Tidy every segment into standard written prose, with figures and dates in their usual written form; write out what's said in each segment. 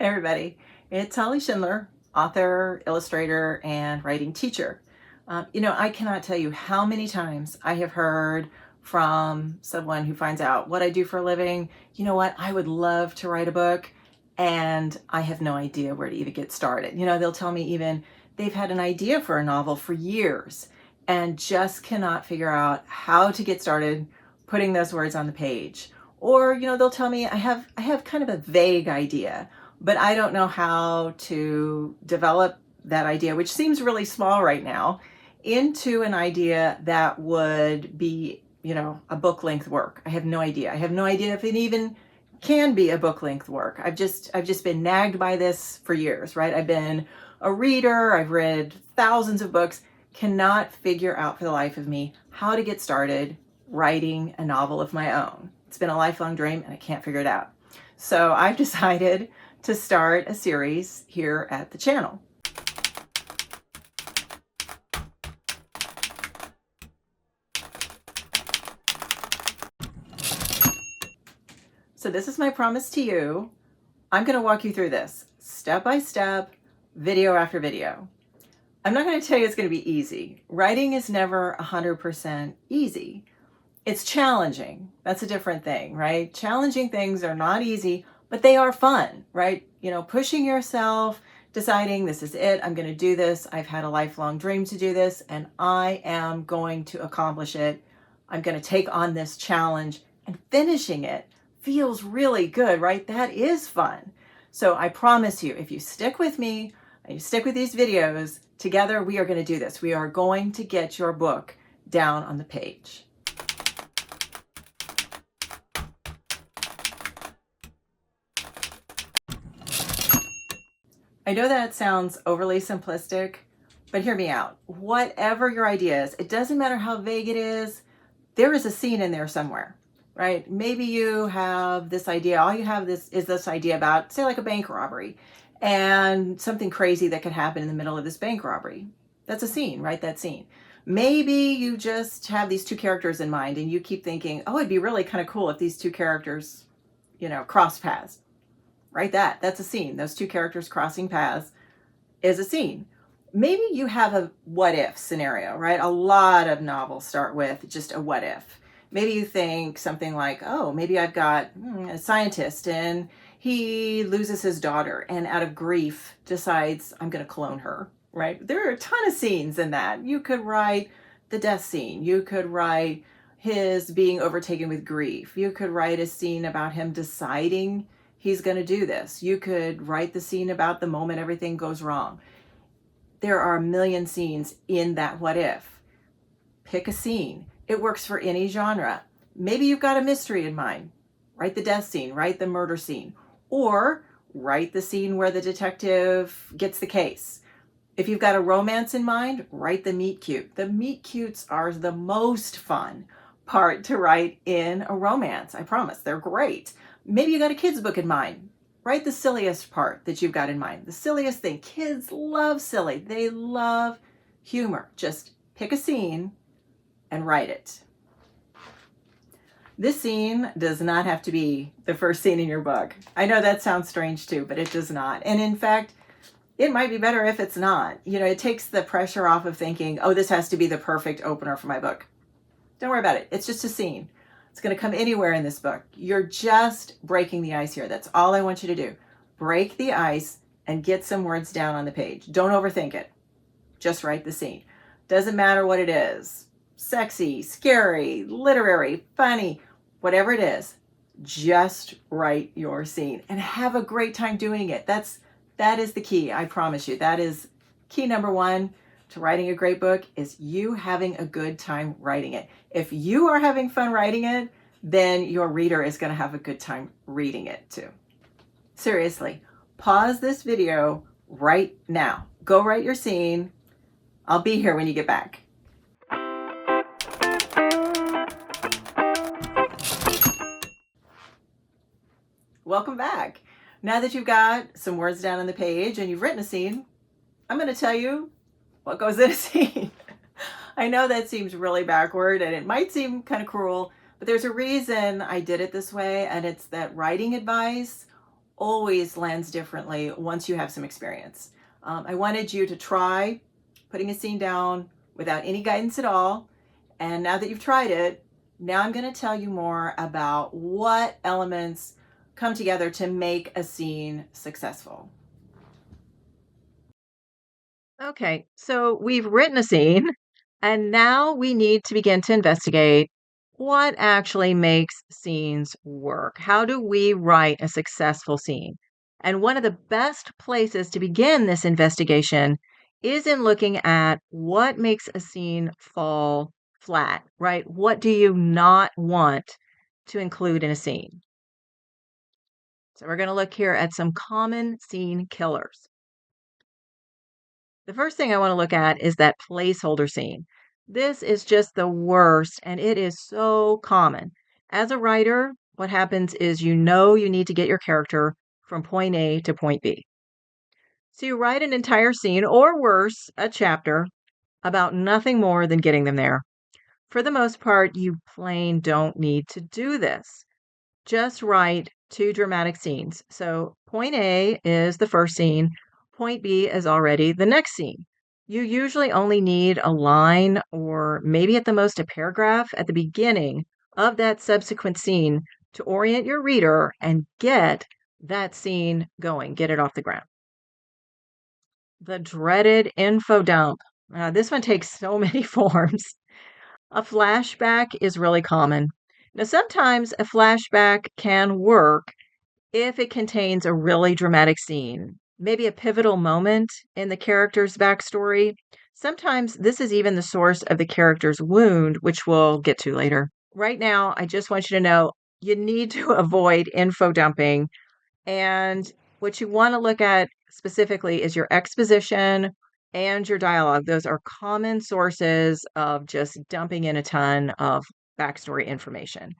Hey everybody, it's Holly Schindler, author, illustrator, and writing teacher. I cannot tell you how many times I have heard from someone who finds out what I do for a living. You know what? I would love to write a book, and I have no idea where to even get started. They'll tell me even they've had an idea for a novel for years and just cannot figure out how to get started putting those words on the page. Or, they'll tell me I have kind of a vague idea, but I don't know how to develop that idea, which seems really small right now, into an idea that would be, a book length work. I have no idea. I have no idea if it even can be a book length work. I've just been nagged by this for years, right? I've been a reader. I've read thousands of books, cannot figure out for the life of me how to get started writing a novel of my own. It's been a lifelong dream and I can't figure it out. So I've decided to start a series here at the channel. So this is my promise to you. I'm going to walk you through this step by step, video after video. I'm not going to tell you it's going to be easy. Writing is never 100% easy. It's challenging. That's a different thing, right? Challenging things are not easy, but they are fun, right? Pushing yourself, deciding this is it, I'm going to do this. I've had a lifelong dream to do this, and I am going to accomplish it. I'm going to take on this challenge, and finishing it feels really good, right? That is fun. So I promise you, if you stick with me, and you stick with these videos, together we are going to do this. We are going to get your book down on the page. I know that sounds overly simplistic, but hear me out. Whatever your idea is, it doesn't matter how vague it is, there is a scene in there somewhere, right? Maybe you have this idea, all you have is this idea about, say, like a bank robbery, and something crazy that could happen in the middle of this bank robbery. That's a scene, right? That scene. Maybe you just have these two characters in mind and you keep thinking, oh, it'd be really kind of cool if these two characters, cross paths. Write that. That's a scene. Those two characters crossing paths is a scene. Maybe you have a what if scenario, right? A lot of novels start with just a what if. Maybe you think something like, oh, maybe I've got a scientist and he loses his daughter and out of grief decides I'm going to clone her, right? There are a ton of scenes in that. You could write the death scene. You could write his being overtaken with grief. You could write a scene about him deciding he's going to do this. You could write the scene about the moment everything goes wrong. There are a million scenes in that what if. Pick a scene. It works for any genre. Maybe you've got a mystery in mind. Write the death scene, write the murder scene, or write the scene where the detective gets the case. If you've got a romance in mind, write the meet cute. The meet cutes are the most fun part to write in a romance. I promise, they're great. Maybe you got a kid's book in mind. Write the silliest part that you've got in mind. The silliest thing. Kids love silly. They love humor. Just pick a scene and write it. This scene does not have to be the first scene in your book. I know that sounds strange too, but it does not. And in fact, it might be better if it's not. It takes the pressure off of thinking, oh, this has to be the perfect opener for my book. Don't worry about it. It's just a scene. It's going to come anywhere in this book. You're just breaking the ice here. That's all I want you to do. Break the ice and get some words down on the page. Don't overthink it. Just write the scene. Doesn't matter what it is. Sexy, scary, literary, funny, whatever it is. Just write your scene and have a great time doing it. That is the key. I promise you. That is key number one to writing a great book, is you having a good time writing it. If you are having fun writing it, then your reader is going to have a good time reading it too. Seriously, pause this video right now. Go write your scene. I'll be here when you get back. Welcome back. Now that you've got some words down on the page and you've written a scene, I'm going to tell you what goes in a scene. I know that seems really backward and it might seem kind of cruel, but there's a reason I did it this way, and it's that writing advice always lands differently once you have some experience. I wanted you to try putting a scene down without any guidance at all. And now that you've tried it, now I'm going to tell you more about what elements come together to make a scene successful. Okay, so we've written a scene, and now we need to begin to investigate what actually makes scenes work. How do we write a successful scene? And one of the best places to begin this investigation is in looking at what makes a scene fall flat, right? What do you not want to include in a scene? So we're going to look here at some common scene killers. The first thing I want to look at is that placeholder scene. This is just the worst, and it is so common. As a writer, what happens is you know you need to get your character from point A to point B. So you write an entire scene, or worse, a chapter, about nothing more than getting them there. For the most part, you plain don't need to do this. Just write two dramatic scenes. So point A is the first scene, point B is already the next scene. You usually only need a line or maybe at the most a paragraph at the beginning of that subsequent scene to orient your reader and get that scene going, get it off the ground. The dreaded info dump. This one takes so many forms. A flashback is really common. Now, sometimes a flashback can work if it contains a really dramatic scene, maybe a pivotal moment in the character's backstory. Sometimes this is even the source of the character's wound, which we'll get to later. Right now, I just want you to know you need to avoid info dumping, and what you want to look at specifically is your exposition and your dialogue. Those are common sources of just dumping in a ton of backstory information.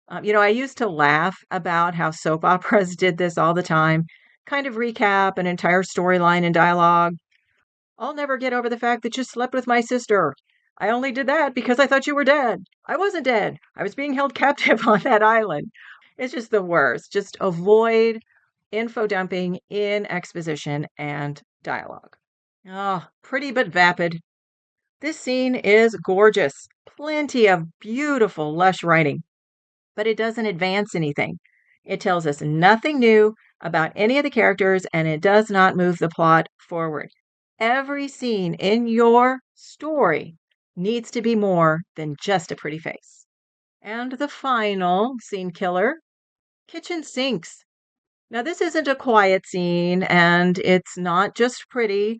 I used to laugh about how soap operas did this all the time, kind of recap an entire storyline and dialogue. I'll never get over the fact that you slept with my sister. I only did that because I thought you were dead. I wasn't dead. I was being held captive on that island. It's just the worst. Just avoid info dumping in exposition and dialogue. Oh, pretty but vapid. This scene is gorgeous. Plenty of beautiful, lush writing, but it doesn't advance anything. It tells us nothing new about any of the characters and it does not move the plot forward. Every scene in your story needs to be more than just a pretty face. And the final scene killer, kitchen sinks. Now, this isn't a quiet scene and it's not just pretty,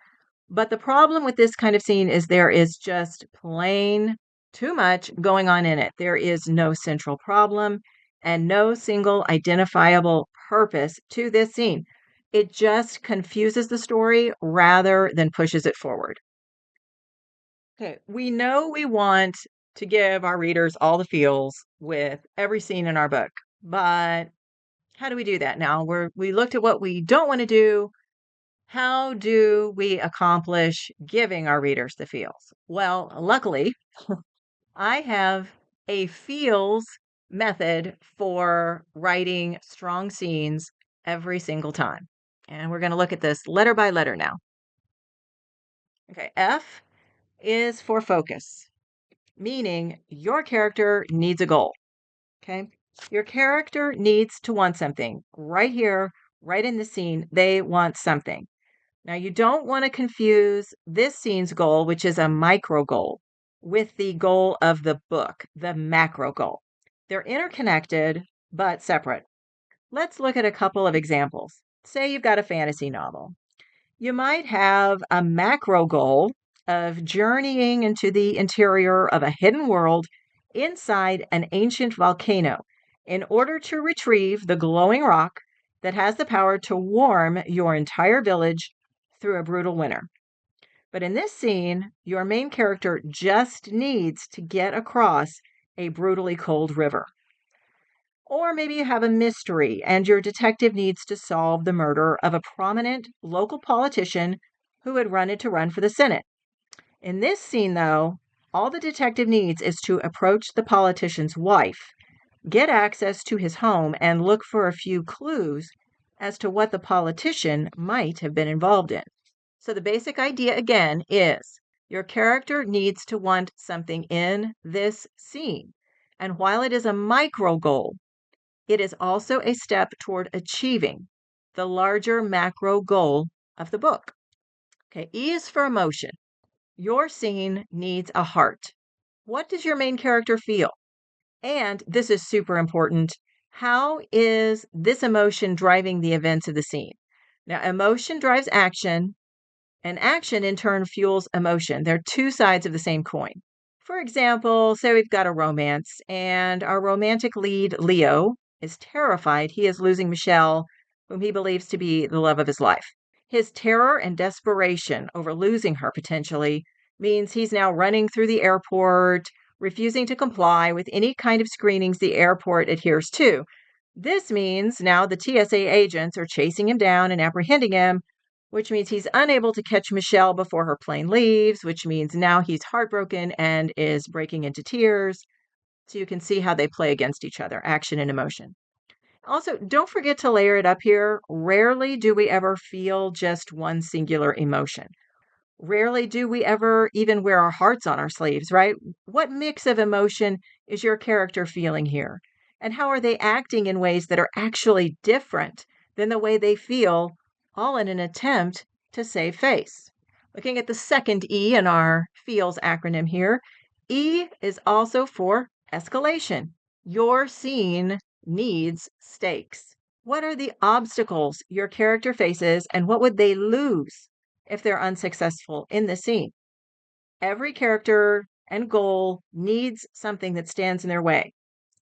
but the problem with this kind of scene is there is just plain too much going on in it. There is no central problem and no single identifiable purpose to this scene. It just confuses the story rather than pushes it forward. Okay, we know we want to give our readers all the feels with every scene in our book, but how do we do that now? We looked at what we don't want to do. How do we accomplish giving our readers the feels? Well, luckily, I have a feels method for writing strong scenes every single time. And we're going to look at this letter by letter now. Okay, F is for focus, meaning your character needs a goal. Okay. Your character needs to want something right here, right in the scene. They want something. Now, you don't want to confuse this scene's goal, which is a micro goal, with the goal of the book, the macro goal. They're interconnected, but separate. Let's look at a couple of examples. Say you've got a fantasy novel. You might have a macro goal of journeying into the interior of a hidden world inside an ancient volcano in order to retrieve the glowing rock that has the power to warm your entire village through a brutal winter. But in this scene, your main character just needs to get across a brutally cold river. Or maybe you have a mystery and your detective needs to solve the murder of a prominent local politician who had to run for the Senate. In this scene, though, all the detective needs is to approach the politician's wife, get access to his home, and look for a few clues as to what the politician might have been involved in. So the basic idea again is your character needs to want something in this scene. And while it is a micro goal, it is also a step toward achieving the larger macro goal of the book. Okay, E is for emotion. Your scene needs a heart. What does your main character feel? And this is super important. How is this emotion driving the events of the scene? Now, emotion drives action, and action in turn fuels emotion. They're two sides of the same coin. For example, say we've got a romance, and our romantic lead, Leo, is terrified he is losing Michelle, whom he believes to be the love of his life. His terror and desperation over losing her potentially means he's now running through the airport, refusing to comply with any kind of screenings the airport adheres to. This means now the TSA agents are chasing him down and apprehending him, which means he's unable to catch Michelle before her plane leaves, which means now he's heartbroken and is breaking into tears. So you can see how they play against each other, action and emotion. Also, don't forget to layer it up here. Rarely do we ever feel just one singular emotion. Rarely do we ever even wear our hearts on our sleeves, right? What mix of emotion is your character feeling here? And how are they acting in ways that are actually different than the way they feel, all in an attempt to save face? Looking at the second E in our feels acronym here, E is also for escalation. Your scene needs stakes. What are the obstacles your character faces, and what would they lose if they're unsuccessful in the scene? Every character and goal needs something that stands in their way,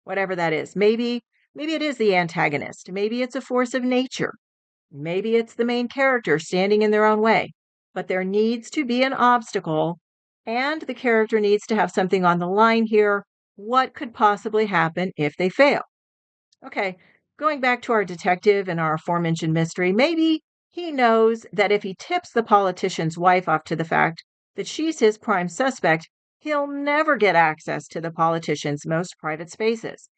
whatever that is. Maybe it is the antagonist. Maybe it's a force of nature. Maybe it's the main character standing in their own way. But there needs to be an obstacle, and the character needs to have something on the line here. What could possibly happen if they fail? Okay, going back to our detective and our aforementioned mystery, maybe he knows that if he tips the politician's wife off to the fact that she's his prime suspect, he'll never get access to the politician's most private spaces.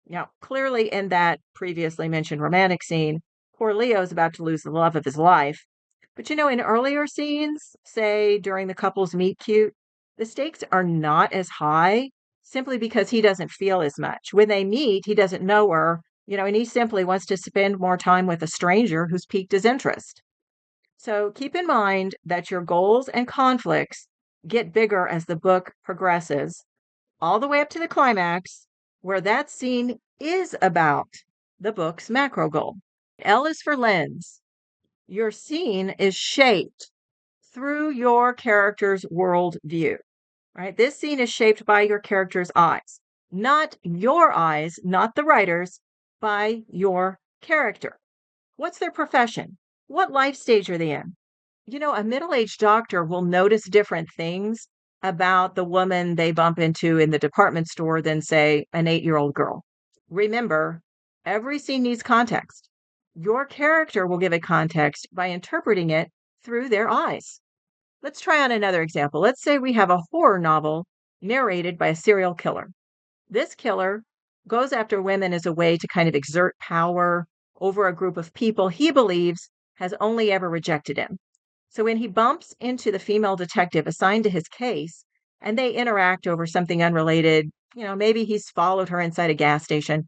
Now, clearly, in that previously mentioned romantic scene, poor Leo's about to lose the love of his life. But in earlier scenes, say during the couple's meet cute, the stakes are not as high simply because he doesn't feel as much. When they meet, he doesn't know her, and he simply wants to spend more time with a stranger who's piqued his interest. So keep in mind that your goals and conflicts get bigger as the book progresses, all the way up to the climax, where that scene is about the book's macro goal. L is for lens. Your scene is shaped through your character's world view, right? This scene is shaped by your character's eyes, not your eyes, not the writer's, by your character. What's their profession? What life stage are they in? A middle-aged doctor will notice different things about the woman they bump into in the department store than, say, an 8-year-old girl. Remember, every scene needs context. Your character will give it context by interpreting it through their eyes. Let's try on another example. Let's say we have a horror novel narrated by a serial killer. This killer goes after women as a way to kind of exert power over a group of people he believes has only ever rejected him. So when he bumps into the female detective assigned to his case and they interact over something unrelated, maybe he's followed her inside a gas station,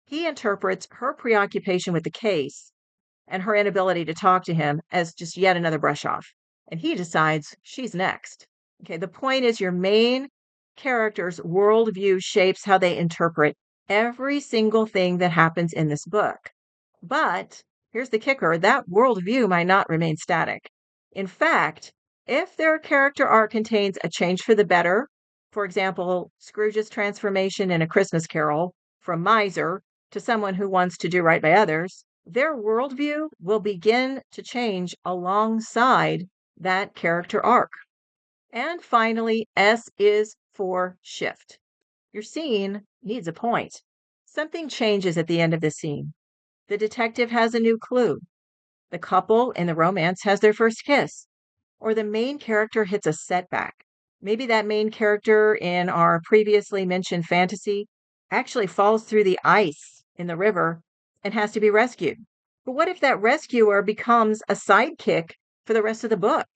he interprets her preoccupation with the case and her inability to talk to him as just yet another brush off. And he decides she's next. Okay, the point is your main character's worldview shapes how they interpret every single thing that happens in this book. But here's the kicker, that worldview might not remain static. In fact, if their character arc contains a change for the better, for example, Scrooge's transformation in A Christmas Carol from miser to someone who wants to do right by others, their worldview will begin to change alongside that character arc. And finally, S is for shift. Your scene needs a point. Something changes at the end of the scene. The detective has a new clue. The couple in the romance has their first kiss. Or the main character hits a setback. Maybe that main character in our previously mentioned fantasy actually falls through the ice in the river and has to be rescued. But what if that rescuer becomes a sidekick for the rest of the book?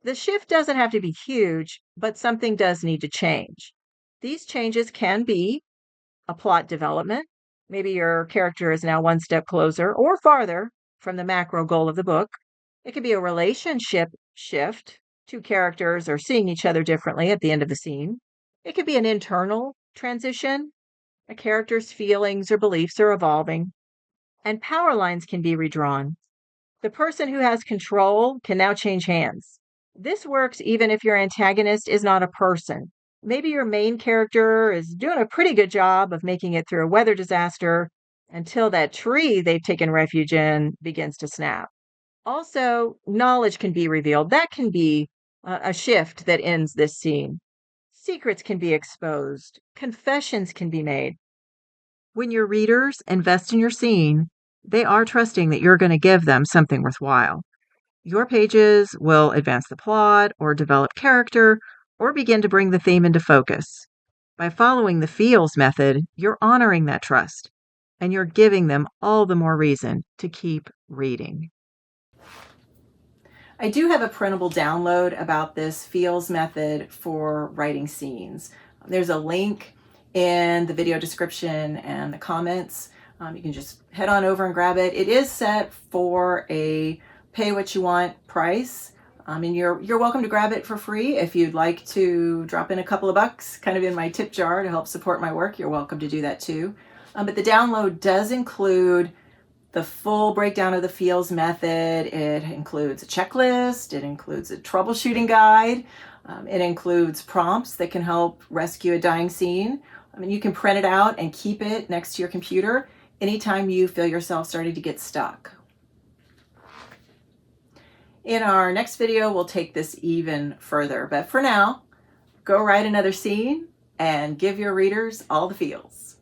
The shift doesn't have to be huge, but something does need to change. These changes can be a plot development. Maybe your character is now one step closer or farther from the macro goal of the book. It could be a relationship shift. Two characters are seeing each other differently at the end of the scene. It could be an internal transition. A character's feelings or beliefs are evolving, and power lines can be redrawn. The person who has control can now change hands. This works even if your antagonist is not a person. Maybe your main character is doing a pretty good job of making it through a weather disaster until that tree they've taken refuge in begins to snap. Also, knowledge can be revealed. That can be a shift that ends this scene. Secrets can be exposed, confessions can be made. When your readers invest in your scene, they are trusting that you're going to give them something worthwhile. Your pages will advance the plot or develop character or begin to bring the theme into focus. By following the feels method, you're honoring that trust and you're giving them all the more reason to keep reading. I do have a printable download about this feels method for writing scenes. There's a link in the video description and the comments. You can just head on over and grab it. It is set for a pay what you want price. And you're welcome to grab it for free. If you'd like to drop in a couple of bucks kind of in my tip jar to help support my work, you're welcome to do that too. But the download does include the full breakdown of the feels method. It includes a checklist, it includes a troubleshooting guide, it includes prompts that can help rescue a dying scene. I mean, you can print it out and keep it next to your computer anytime you feel yourself starting to get stuck. In our next video, we'll take this even further, but for now, go write another scene and give your readers all the feels.